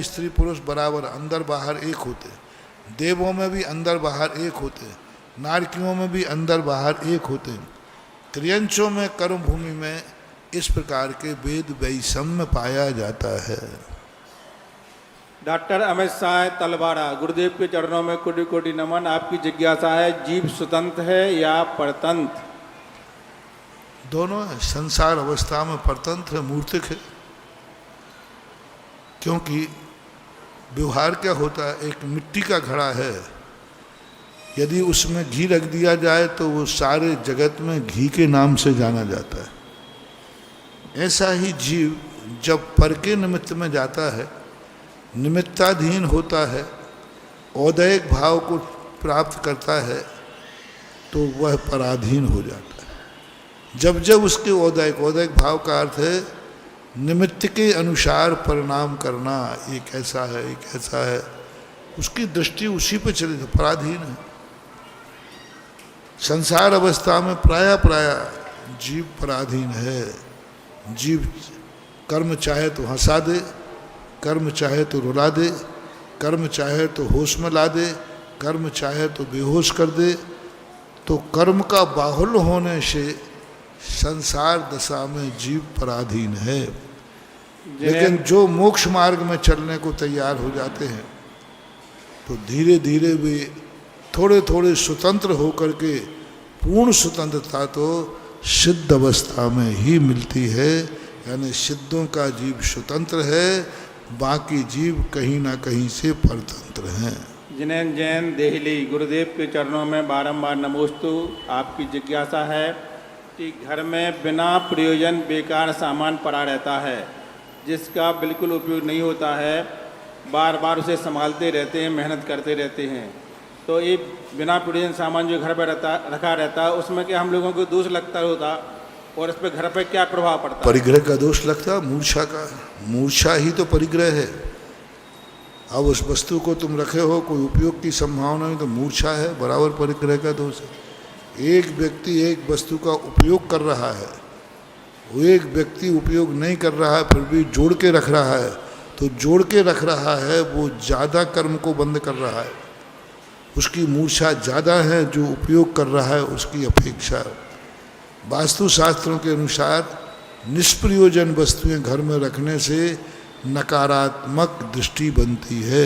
स्त्री पुरुष बराबर अंदर बाहर एक होते, देवों में भी अंदर बाहर एक होते, नारकियों में भी अंदर बाहर एक होते, त्रियंचों में कर्म भूमि में इस प्रकार के वेद वैषम्य पाया जाता है। डॉक्टर अमित शाह तलवाड़ा, गुरुदेव के चरणों में कोटि कोटि नमन। आपकी जिज्ञासा है, जीव स्वतंत्र है या परतंत्र? दोनों है। संसार अवस्था में परतंत्र है, मूर्तिक है। क्योंकि व्यवहार क्या होता है, एक मिट्टी का घड़ा है, यदि उसमें घी रख दिया जाए तो वो सारे जगत में घी के नाम से जाना जाता है। ऐसा ही जीव जब पर के निमित्त में जाता है, निमित्ताधीन होता है, औदैहिक भाव को प्राप्त करता है, तो वह पराधीन हो जाता है। जब जब उसके औदैहिक भाव का अर्थ है निमित्त के अनुसार परिणाम करना, ये कैसा है, ये कैसा है, उसकी दृष्टि उसी पे चली, तो पराधीन है। संसार अवस्था में प्राय जीव पराधीन है। जीव कर्म चाहे तो हंसा दे, कर्म चाहे तो रुला दे, कर्म चाहे तो होश में ला दे, कर्म चाहे तो बेहोश कर दे। तो कर्म का बाहुल्य होने से संसार दशा में जीव पराधीन है। लेकिन जो मोक्ष मार्ग में चलने को तैयार हो जाते हैं, तो धीरे धीरे वे थोड़े थोड़े स्वतंत्र होकर के, पूर्ण स्वतंत्रता तो सिद्ध अवस्था में ही मिलती है। यानी सिद्धों का जीव स्वतंत्र है, बाकी जीव कहीं ना कहीं से परतंत्र हैं। जिनेन जैन देहली, गुरुदेव के चरणों में बारंबार नमोस्तु। आपकी जिज्ञासा है कि घर में बिना प्रयोजन बेकार सामान पड़ा रहता है, जिसका बिल्कुल उपयोग नहीं होता है, बार बार उसे संभालते रहते हैं, मेहनत करते रहते हैं, तो ये बिना प्रयोजन सामान जो घर पर रखा रहता है, उसमें क्या हम लोगों को दोष लगता होता, और इस पर घर पर क्या प्रभाव पड़ता? परिग्रह का दोष लगता, मूर्छा का। मूर्छा ही तो परिग्रह है। अब उस वस्तु को तुम रखे हो, कोई उपयोग की संभावना नहीं, तो मूर्छा है, बराबर परिग्रह का दोष है। एक व्यक्ति एक वस्तु का उपयोग कर रहा है, वो एक व्यक्ति उपयोग नहीं कर रहा है, फिर भी जोड़ के रख रहा है, तो जोड़ के रख रहा है, वो ज़्यादा कर्म को बंद कर रहा है, उसकी मूर्छा ज़्यादा है जो उपयोग कर रहा है उसकी अपेक्षा। वास्तुशास्त्रों के अनुसार निष्प्रयोजन वस्तुएं घर में रखने से नकारात्मक दृष्टि बनती है।